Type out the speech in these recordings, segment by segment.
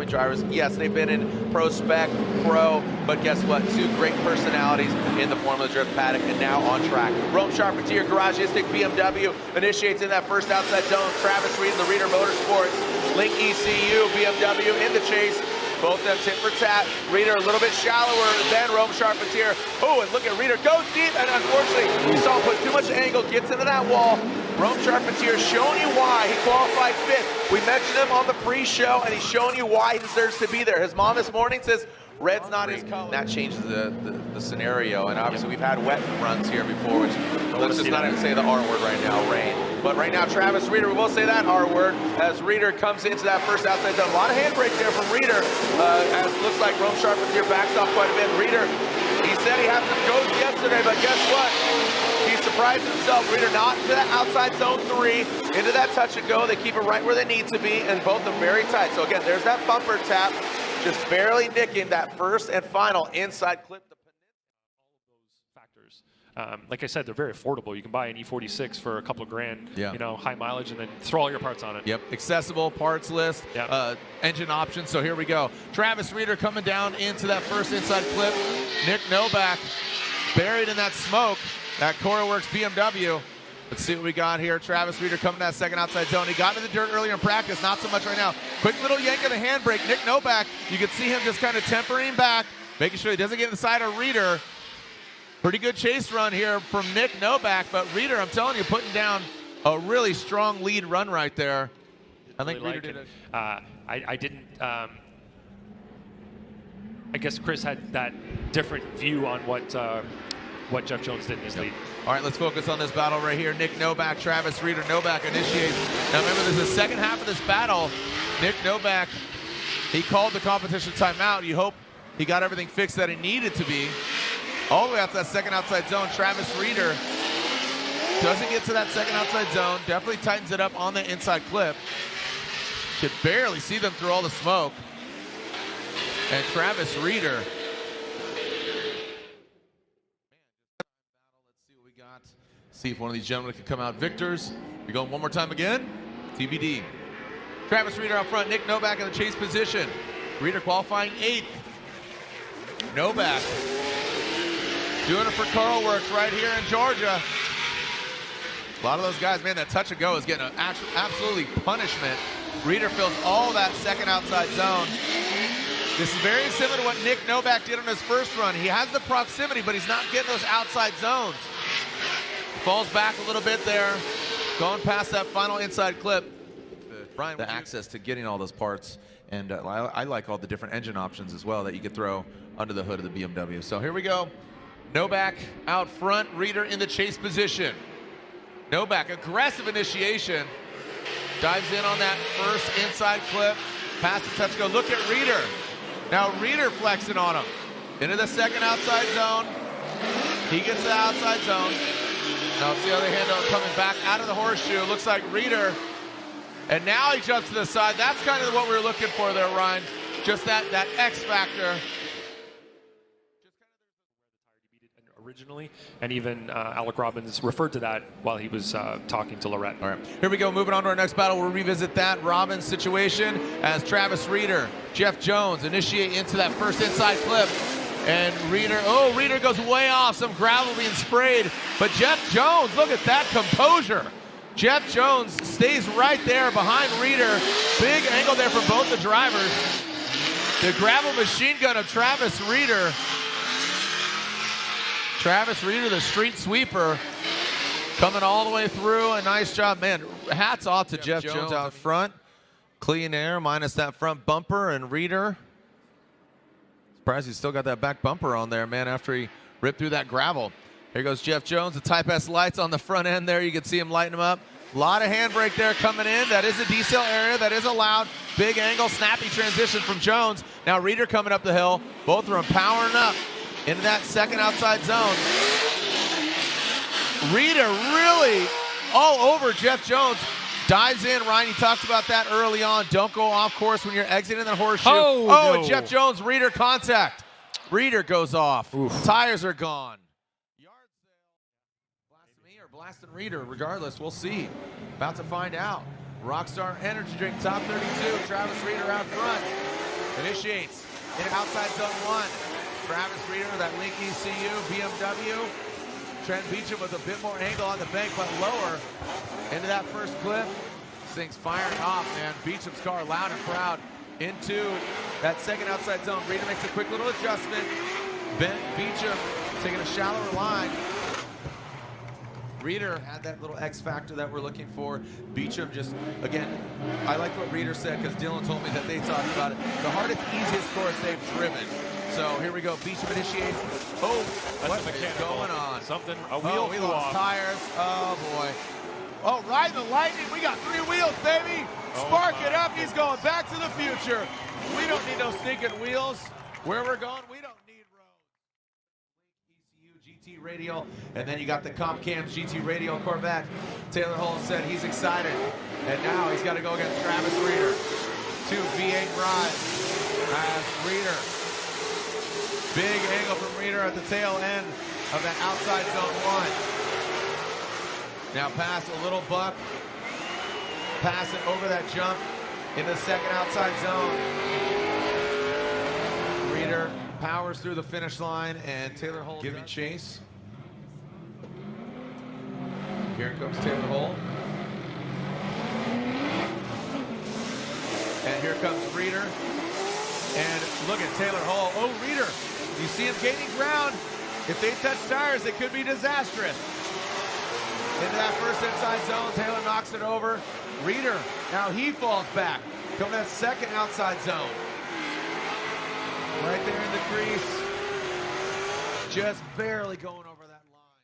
up-and-coming drivers. Yes, they've been in Pro Spec, Pro, but guess what? Two great personalities in the Formula Drift paddock and now on track. Rome Charpentier, Garagistic BMW initiates in that first outside zone. Travis Reed, the Reader Motorsports, Link ECU, BMW in the chase. Both of them tit for tat. Reader a little bit shallower than Rome Charpentier. Oh, and look at Reader, goes deep, and unfortunately, we saw him put too much angle, gets into that wall. Rome Charpentier showing you why he qualified 5th. We mentioned him on the pre-show, and he's showing you why he deserves to be there. His mom this morning says, red's not his color. That changes the scenario, and obviously we've had wet runs here before, which let's just not even say the R word right now, rain. But right now, Travis Reader, we will say that R word, as Reader comes into that first outside zone. A lot of handbrake there from Reader, as it looks like Rome Charpentier backs off quite a bit. Reader, he said he had some goes yesterday, but guess what? He surprised himself. Reader not into that outside zone 3, into that touch and go. They keep it right where they need to be, and both are very tight. So again, there's that bumper tap, just barely nicking that first and final inside clip. Like I said, they're very affordable. You can buy an E46 for a couple of grand, yeah. You know, high mileage, and then throw all your parts on it. Yep, accessible parts list, yep. Engine options. So here we go. Travis Reader coming down into that first inside clip. Nick Novak buried in that smoke. That CoreWorks BMW. Let's see what we got here. Travis Reader coming to that second outside zone. He got into the dirt earlier in practice, not so much right now. Quick little yank of the handbrake. Nick Novak, you can see him just kind of tempering back, making sure he doesn't get inside of Reader. Pretty good chase run here from Nick Novak, but Reader, I'm telling you, putting down a really strong lead run right there. I think Reader did it. I didn't, I guess Chris had that different view on what Jeff Jones did in his lead. All right, let's focus on this battle right here. Nick Novak, Travis Reader. Novak initiates. Now remember, this is the second half of this battle. Nick Novak, he called the competition timeout. You hope he got everything fixed that he needed to be. All the way out to that second outside zone. Travis Reader doesn't get to that second outside zone. Definitely tightens it up on the inside clip. Could barely see them through all the smoke. And Travis Reader. Let's see what we got. See if one of these gentlemen can come out victors. You're going one more time again. TBD. Travis Reader out front. Nick Novak in the chase position. Reader qualifying 8th. Novak doing it for CoreWorks right here in Georgia. A lot of those guys, man, that touch and go is getting an absolutely punishment. Reader fills all that second outside zone. This is very similar to what Nick Novak did on his first run. He has the proximity, but he's not getting those outside zones. Falls back a little bit there, going past that final inside clip. Brian, the access to getting all those parts. And I like all the different engine options as well that you could throw under the hood of the BMW. So here we go. Novak out front, Reader in the chase position. Novak, aggressive initiation. Dives in on that first inside clip. Past the touch go. Look at Reader. Now Reader flexing on him. Into the second outside zone. He gets the outside zone. Now it's the other hand coming back out of the horseshoe. Looks like Reader. And now he jumps to the side. That's kind of what we were looking for there, Ryan. Just that X factor. Originally, and even Alec Robbins referred to that while he was talking to Lorette. All right, here we go. Moving on to our next battle, we'll revisit that Robbins situation as Travis Reader, Jeff Jones initiate into that first inside clip, and Reader goes way off. Some gravel being sprayed, but Jeff Jones, look at that composure. Jeff Jones stays right there behind Reader. Big angle there for both the drivers. The gravel machine gun of Travis Reader. Travis Reader, the street sweeper, coming all the way through. A nice job, man. Hats off to Jeff Jones out front. Clean air, minus that front bumper, and Reader. Surprised he's still got that back bumper on there, man, after he ripped through that gravel. Here goes Jeff Jones, the Type S lights on the front end there. You can see him lighting them up. A lot of handbrake there coming in. That is a decel area. That is allowed. Big angle, snappy transition from Jones. Now Reader coming up the hill. Both of them powering up into that second outside zone. Reader really all over Jeff Jones. Dives in, Ryan, you talked about that early on. Don't go off course when you're exiting the horseshoe. Oh, no. Jeff Jones, Reader contact. Reader goes off. Oof. Tires are gone. Yard sale. Blasting me or blasting Reader, regardless, we'll see. About to find out. Rockstar Energy Drink, top 32. Travis Reader out front. Initiates in outside zone 1. Travis Reeder, that Link ECU, BMW. Trent Beecham with a bit more angle on the bank, but lower into that first clip. This thing's firing off, man. Beecham's car loud and proud into that second outside zone. Reeder makes a quick little adjustment. Beecham taking a shallower line. Reeder had that little X factor that we're looking for. Beecham just, again, I like what Reeder said because Dylan told me that they talked about it. The hardest, easiest course they've driven. So here we go. Beecham initiates. Oh, what is going on? Something, a wheel we flew lost off. tires. Oh, boy. Oh, riding the lightning. We got 3 wheels, baby. Oh, Spark my. it up. He's going back to the future. We don't need no stinking wheels. Where we're going, we don't need roads. ECU GT Radial, and then you got the Comcams GT Radial Corvette. Taylor Hull said he's excited, and now he's got to go against Travis Reeder. 2 V8 rides as Reeder. Big angle from Reeder at the tail end of that outside zone 1. Now pass a little buck, pass it over that jump in the second outside zone. Reeder powers through the finish line, and Taylor Hull giving chase. Here comes Taylor Hull. And here comes Reeder. And look at Taylor Hull. Oh, Reeder, you see him gaining ground. If they touch tires, it could be disastrous. Into that first inside zone, Taylor knocks it over. Reeder, now he falls back. Coming that second outside zone. Right there in the crease. Just barely going over that line.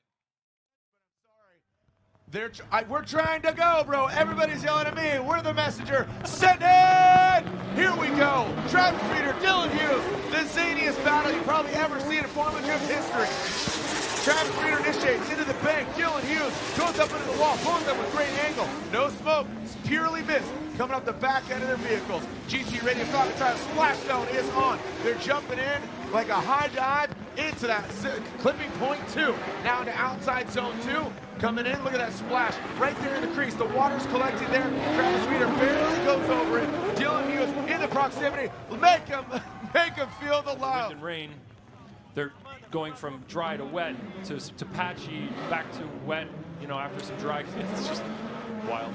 But I'm sorry. We're trying to go, bro. Everybody's yelling at me. We're the messenger. Send it! Here we go. Travis Reeder, Dylan Hughes. The zaniest battle you've probably ever seen in Formula Drift history. Travis Reeder initiates into the bank. Dylan Hughes goes up into the wall, pulls up with great angle. No smoke, it's purely mist. Coming up the back end of their vehicles. GT Radio Falcon Tire splash zone is on. They're jumping in like a high dive into that clipping point 2. Now into outside zone 2. Coming in, look at that splash right there in the crease. The water's collecting there. Travis Reeder barely goes over it. Dylan Hughes in the proximity. Make him feel the love. Wind and rain. They're going from dry to wet to patchy, back to wet, you know, after some dry. It's just wild.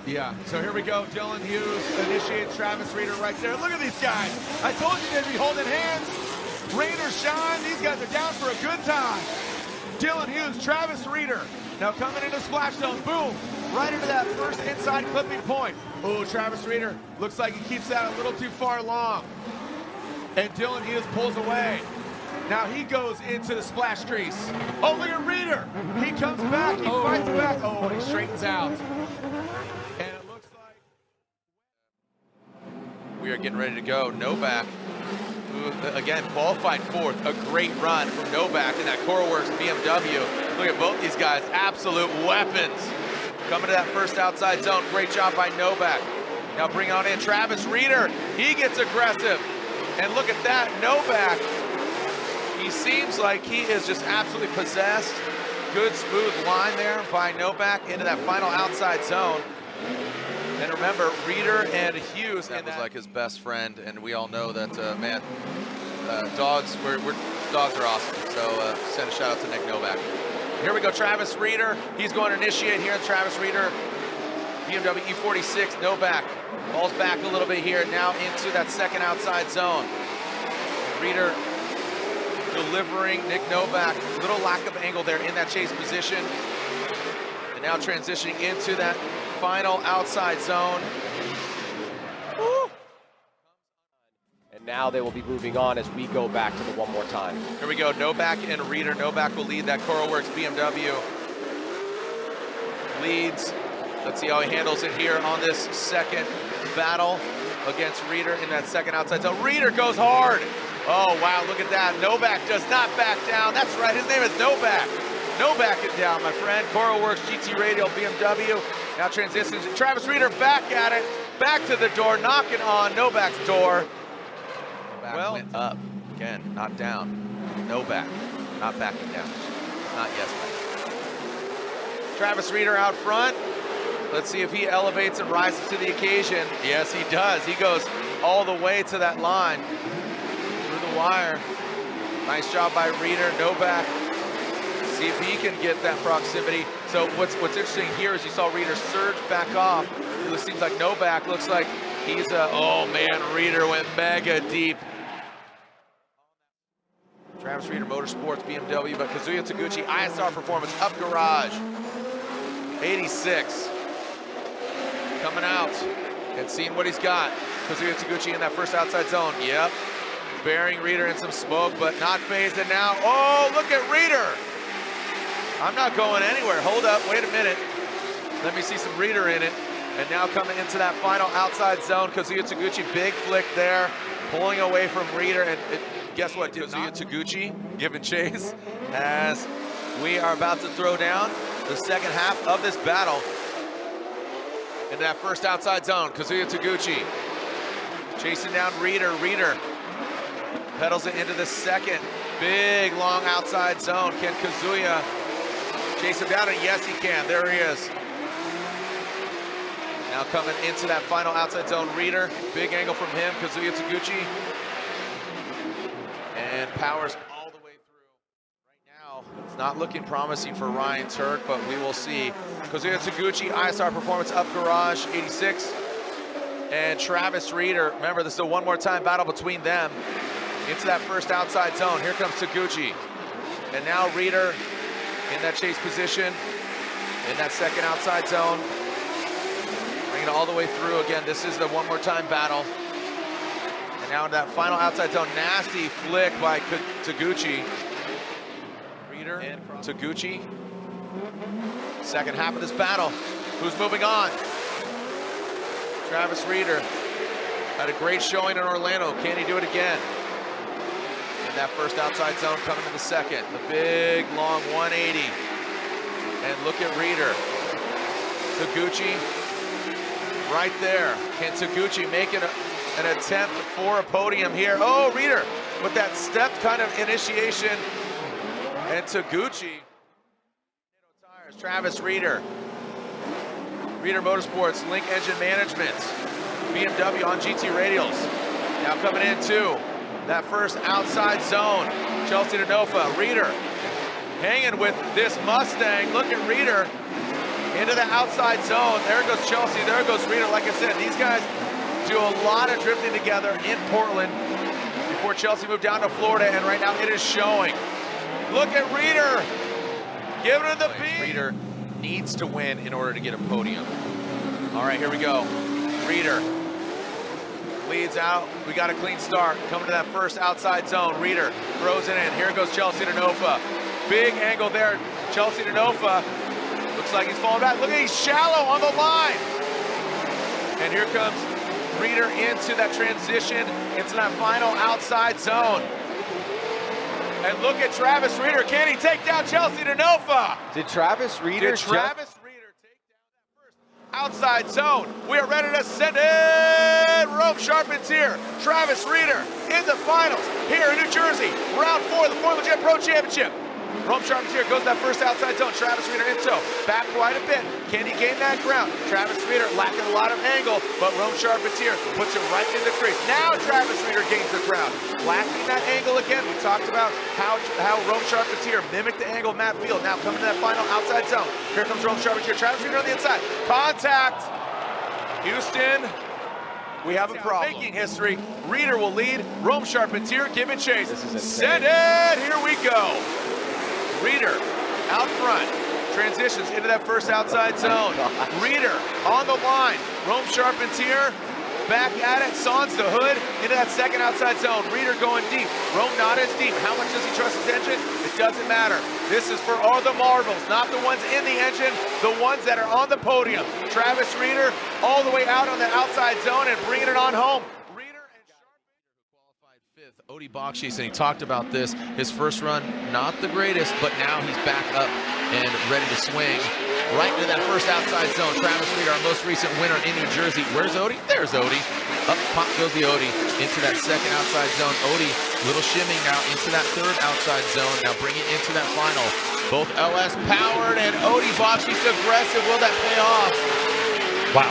Yeah, so here we go. Dylan Hughes initiates Travis Reeder right there. Look at these guys. I told you they'd be holding hands. Rain or shine, these guys are down for a good time. Dylan Hughes, Travis Reeder. Now coming into splash zone, boom, right into that first inside clipping point. Oh, Travis Reeder looks like he keeps that a little too far long. And Dylan Hughes pulls away. Now he goes into the splash crease. Oh, look at Reeder. He comes back, he fights back. Oh, and he straightens out. And it looks like we are getting ready to go. Novak, who again qualified 4th. A great run from Novak in that CoreWorks BMW. Look at both these guys, absolute weapons. Coming to that first outside zone. Great job by Novak. Now bring on in Travis Reeder. He gets aggressive. And look at that, Novak. He seems like he is just absolutely possessed. Good smooth line there by Novak into that final outside zone. And remember, Reeder and Hughes, that was like his best friend, and we all know that, man, dogs are awesome. So send a shout out to Nick Novak. Here we go, Travis Reeder. He's going to initiate here. Travis Reeder, BMW E46, Novak. Falls back a little bit here, now into that second outside zone. Reeder delivering Nick Novak. Little lack of angle there in that chase position. And now transitioning into that final outside zone. Woo. And now they will be moving on as we go back to the one more time. Here we go, Novak and Reeder. Novak will lead that CoreWorks BMW. Leads. Let's see how he handles it here on this second battle against Reeder in that second outside zone. Reeder goes hard. Oh, wow, look at that. Novak does not back down. That's right, his name is Novak. No backing down, my friend. CoreWorks GT Radial BMW. Now transitions to Travis Reeder back at it. Back to the door, knocking on Novak's door. Novak went up. Again, not down. Novak, not backing down. Not yes, man. Travis Reeder out front. Let's see if he elevates and rises to the occasion. Yes, he does. He goes all the way to that line. Through the wire. Nice job by Reeder. Novak. See if he can get that proximity. So what's interesting here is you saw Reeder surge back off. It seems like Novak looks like he's oh man, Reeder went mega deep. Travis Reeder Motorsports BMW, but Kazuya Taguchi ISR Performance up garage. 86. Coming out and seeing what he's got. Kazuya Taguchi in that first outside zone. Yep. Burying Reeder in some smoke, but not phased. And now, oh, look at Reeder. I'm not going anywhere. Hold up, wait a minute. Let me see some Reeder in it. And now coming into that final outside zone, Kazuya Taguchi, big flick there, pulling away from Reeder. And guess what, Kazuya Taguchi giving chase as we are about to throw down the second half of this battle. In that first outside zone, Kazuya Taguchi chasing down Reeder. Reeder pedals it into the second. Big, long outside zone. Can Kazuya chase him down? And yes, he can. There he is. Now coming into that final outside zone, Reeder. Big angle from him, Kazuya Taguchi. And powers all the way through. Right now, it's not looking promising for Ryan Turk, but we will see. Kazuya Taguchi, ISR Performance up garage, 86. And Travis Reeder, remember this is a one more time battle between them. Into that first outside zone, here comes Taguchi. And now Reeder in that chase position, in that second outside zone. Bringing it all the way through again, this is the one more time battle. And now in that final outside zone, nasty flick by Taguchi. Reeder and Taguchi. Second half of this battle, who's moving on? Travis Reeder had a great showing in Orlando. Can he do it again? In that first outside zone coming in the second. The big, long 180. And look at Reeder. Taguchi right there. Can Taguchi make it an attempt for a podium here? Oh, Reeder with that stepped kind of initiation. And Taguchi. Travis Reeder. Reeder Motorsports, Link Engine Management. BMW on GT Radials. Now coming into that first outside zone. Chelsea Denofa, Reeder hanging with this Mustang. Look at Reeder into the outside zone. There goes Chelsea, there goes Reeder. Like I said, these guys do a lot of drifting together in Portland before Chelsea moved down to Florida, and right now it is showing. Look at Reeder, giving it the beat. Reeder needs to win in order to get a podium. All right, here we go. Reeder leads out. We got a clean start. Coming to that first outside zone. Reeder throws it in. Here goes Chelsea Denofa. Big angle there. Chelsea Denofa looks like he's falling back. Look at he's shallow on the line. And here comes Reeder into that transition, into that final outside zone. And look at Travis Reeder. Can he take down Chelsea Denofa? Did Travis Reeder take down that first outside zone? We are ready to send it. Rope Sharpens here. Travis Reeder in the finals here in New Jersey. Round 4 of the Formula Jet Pro Championship. Rome Sharpens here, goes that first outside zone. Travis Reeder in tow, back quite a bit. Can he gain that ground? Travis Reeder lacking a lot of angle, but Rome Sharpens here puts it right in the crease. Now Travis Reeder gains the ground. Lacking that angle again. We talked about how Rome Sharpens here mimicked the angle of Matt Field. Now coming to that final outside zone. Here comes Rome Sharpens here. Travis Reeder on the inside. Contact. Houston. We have a problem. Making history. Reeder will lead. Rome Sharpens here, giving chase. Send it. Here we go. Reeder out front, transitions into that first outside zone. Reeder on the line. Rome Sharpens here, back at it, sans the hood into that second outside zone. Reeder going deep. Rome not as deep. How much does he trust his engine? It doesn't matter. This is for all the marbles, not the ones in the engine, the ones that are on the podium. Travis Reeder all the way out on the outside zone and bringing it on home. Odie Bakshis, and he talked about this. His first run, not the greatest, but now he's back up and ready to swing. Right into that first outside zone. Travis Reeder, our most recent winner in New Jersey. Where's Odie? There's Odie. Up pop goes the Odie into that second outside zone. Odie, little shimming now into that third outside zone. Now bringing into that final. Both LS powered and Odie Bakshis aggressive. Will that pay off? Wow.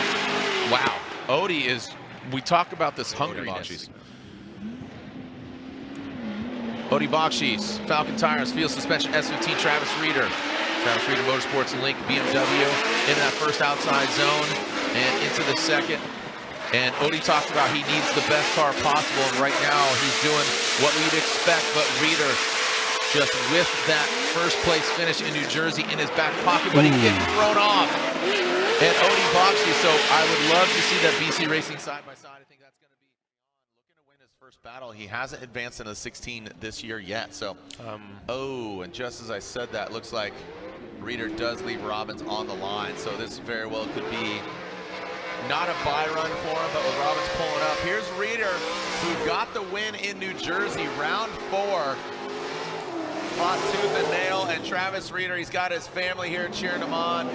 Wow. Odie is we talk about this hungriness. Odie Bakshi's, Falcon Tires, Field Suspension, S15, Travis Reeder. Travis Reeder Motorsports and Link BMW into that first outside zone and into the second. And Odie talked about he needs the best car possible, and right now he's doing what we'd expect, but Reeder just with that first place finish in New Jersey in his back pocket, but he gets thrown off. And Odie Bakshi, so I would love to see that BC Racing side by side. I think that's going to be looking to win his first battle. He hasn't advanced into the 16 this year yet. So, oh, and just as I said that, looks like Reeder does leave Robbins on the line. So this very well could be not a buy run for him, but with Robbins pulling up. Here's Reeder, who got the win in New Jersey, round 4. Fought tooth and nail, and Travis Reeder, he's got his family here cheering him on.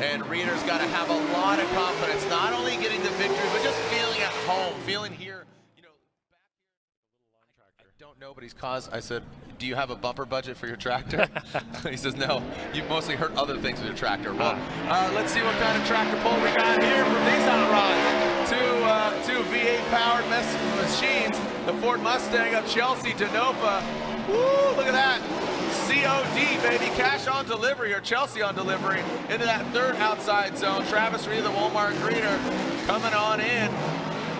And Reeder's got to have a lot of confidence, not only getting the victory, but just feeling at home, feeling here. You know, back here, I don't know, but he's caused. I said, do you have a bumper budget for your tractor? He says, no, you mostly hurt other things with your tractor. Well, let's see what kind of tractor pull we got here from these hot rods. Two V8 powered machines. The Ford Mustang of Chelsea Denofa. Woo, look at that. COD, baby, cash on delivery, or Chelsea on delivery, into that third outside zone. Travis Reeder, the Walmart greeter, coming on in.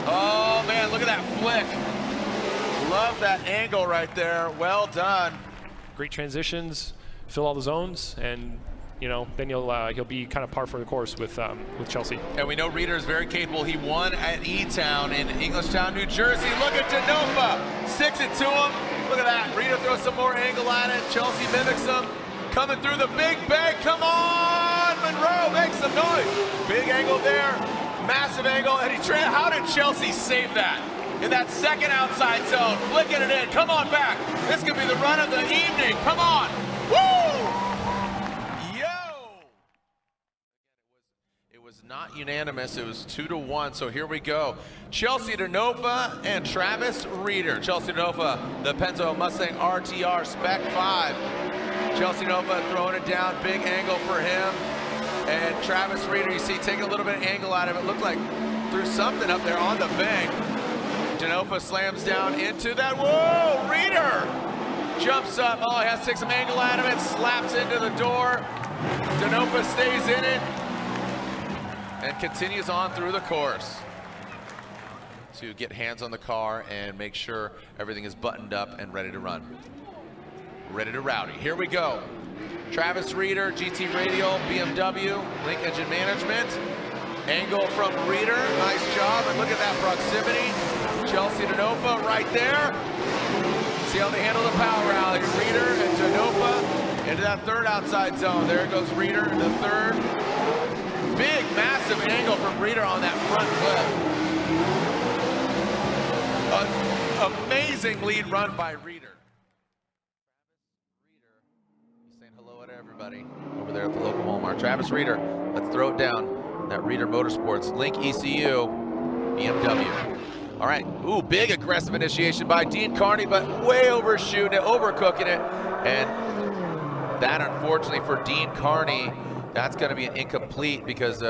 Oh, man, look at that flick. Love that angle right there. Well done. Great transitions, fill all the zones, and you know, then he'll be kind of par for the course with Chelsea. And we know Reeder is very capable. He won at E-Town in Englishtown, New Jersey. Look at Denofa, 6 it to him. Look at that. Reeder throws some more angle at it. Chelsea mimics him. Coming through the big bag. Come on, Monroe, make some noise. Big angle there, massive angle, and how did Chelsea save that? In that second outside zone, flicking it in. Come on back. This could be the run of the evening. Come on. Woo! Not unanimous, it was 2-1, so here we go. Chelsea Denofa and Travis Reeder. Chelsea Denofa, the Penzo Mustang RTR Spec 5. Chelsea Denofa throwing it down, big angle for him. And Travis Reeder, you see, taking a little bit of angle out of it. Looked like threw something up there on the bank. Denofa slams down into that. Whoa, Reeder jumps up. Oh, he has to take some angle out of it, slaps into the door. Denofa stays in it and continues on through the course to get hands on the car and make sure everything is buttoned up and ready to run. Ready to rowdy. Here we go. Travis Reeder, GT Radial, BMW, Link Engine Management. Angle from Reeder, nice job, and look at that proximity. Chelsea Denofa right there. See how they handle the power rally. Reeder and Denofa into that third outside zone. There goes Reeder in the third. Big, massive angle from Reeder on that front clip. Amazing lead run by Reeder. He's saying hello to everybody over there at the local Walmart. Travis Reeder, let's throw it down. That Reeder Motorsports, Link ECU, BMW. All right, ooh, big aggressive initiation by Dean Carney, but way overshooting it, overcooking it. And that, unfortunately for Dean Carney, that's going to be an incomplete because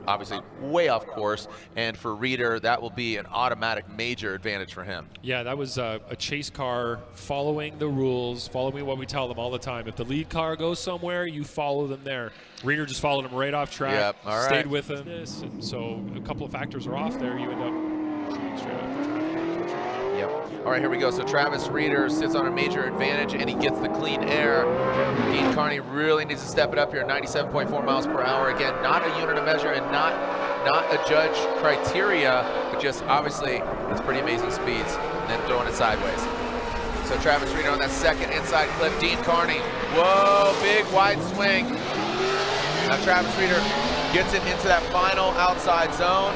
obviously way off course. And for Reeder, that will be an automatic major advantage for him. Yeah, that was a chase car following the rules, following what we tell them all the time. If the lead car goes somewhere, you follow them there. Reeder just followed him right off track, yep, all right. Stayed with him. And so a couple of factors are off there. You end up shooting straight off the track. Yep. All right, here we go. So Travis Reeder sits on a major advantage, and he gets the clean air. Dean Carney really needs to step it up here, 97.4 miles per hour. Again, not a unit of measure and not a judge criteria, but just obviously it's pretty amazing speeds, and then throwing it sideways. So Travis Reeder on that second inside clip. Dean Carney, whoa, big wide swing. Now Travis Reeder gets it into that final outside zone.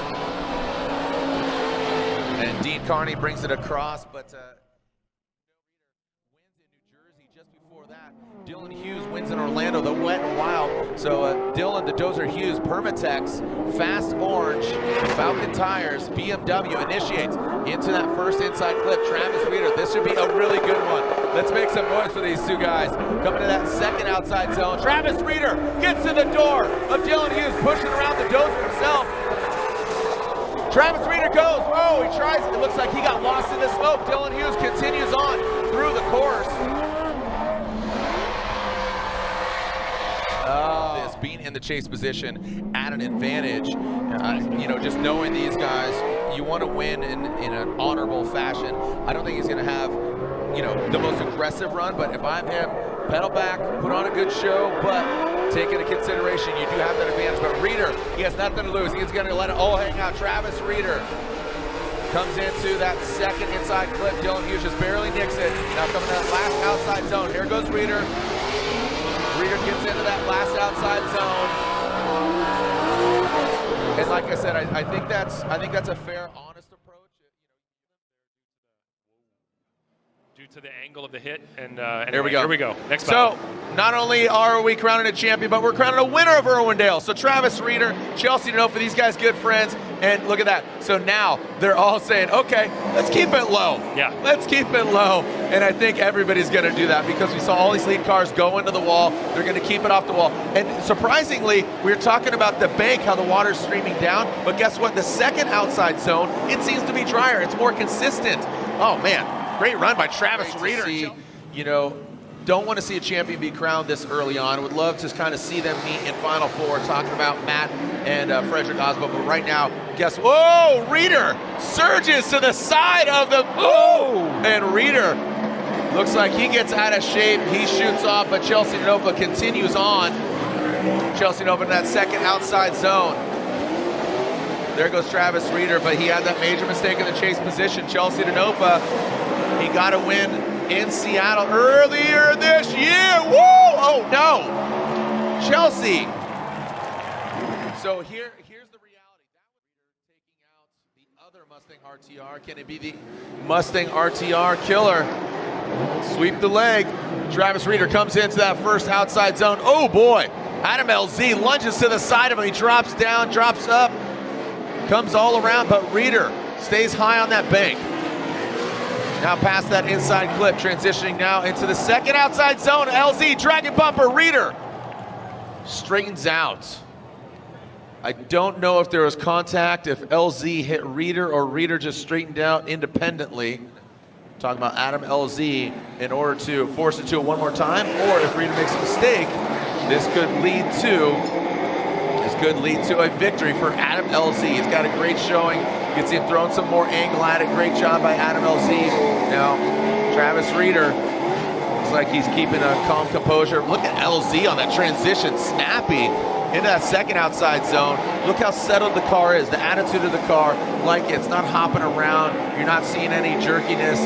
And Dean Carney brings it across, but wins in New Jersey just before that. Dylan Hughes wins in Orlando, the Wet and Wild. So Dylan, the Dozer Hughes, Permatex, Fast Orange, Falcon Tires, BMW initiates. into that first inside clip. Travis Reeder, this should be a really good one. Let's make some noise for these two guys. Coming to that second outside zone. Travis Reeder gets to the door of Dylan Hughes, pushing around the dozer himself. Travis Reeder goes, oh, he tries, it looks like he got lost in the smoke. Dylan Hughes continues on through the course. This being in the chase position at an advantage, you know, just knowing these guys, you want to win in an honorable fashion. I don't think he's going to have, you know, the most aggressive run, but if I'm him, pedal back, put on a good show, but take into consideration you do have that advantage. But Reeder, he has nothing to lose. He's going to let it all hang out. Travis Reeder comes into that second inside clip. Dylan Hughes just barely nicks it. Now coming to that last outside zone. Here goes Reeder. Reeder gets into that last outside zone. And like I said, I think that's a fair, honest approach. Due to the angle of the hit, and Here we go. Here we go. Next battle. So, not only are we crowning a champion, but we're crowning a winner of Irwindale. So Travis Reeder, Chelsea Denofa, these guys good friends, and look at that. So now they're all saying, okay, let's keep it low. Yeah. Let's keep it low. And I think everybody's going to do that because we saw all these lead cars go into the wall. They're going to keep it off the wall. And surprisingly, we were talking about the bank, how the water's streaming down, but guess what? The second outside zone, it seems to be drier. It's more consistent. Oh man. Great run by Travis Reeder. You know, don't want to see a champion be crowned this early on. Would love to kind of see them meet in Final Four, talking about Matt and Frederick Oswald. But right now, guess, whoa, Reeder surges to the side of the, oh, and Reeder looks like he gets out of shape. He shoots off, but Chelsea Denofa continues on. Chelsea Denofa in that second outside zone. There goes Travis Reeder, but he had that major mistake in the chase position. Chelsea Denofa, he got a win in Seattle earlier this year. Woo! Oh no, Chelsea. So here's the reality. That was taking out the other Mustang RTR. Can it be the Mustang RTR killer? Sweep the leg. Travis Reeder comes into that first outside zone. Oh boy, Adam LZ lunges to the side of him. He drops down, drops up, comes all around, but Reeder stays high on that bank. Now past that inside clip, transitioning now into the second outside zone. LZ, dragon bumper, Reeder straightens out. I don't know if there was contact, if LZ hit Reeder or Reeder just straightened out independently. Talking about Adam LZ in order to force it to it one more time, or if Reeder makes a mistake, this could lead to a victory for Adam LZ. He's got a great showing. You can see him throwing some more angle at it. Great job by Adam LZ. Now, Travis Reeder looks like he's keeping a calm composure. Look at LZ on that transition, snappy into that second outside zone. Look how settled the car is, the attitude of the car, like it's not hopping around. You're not seeing any jerkiness.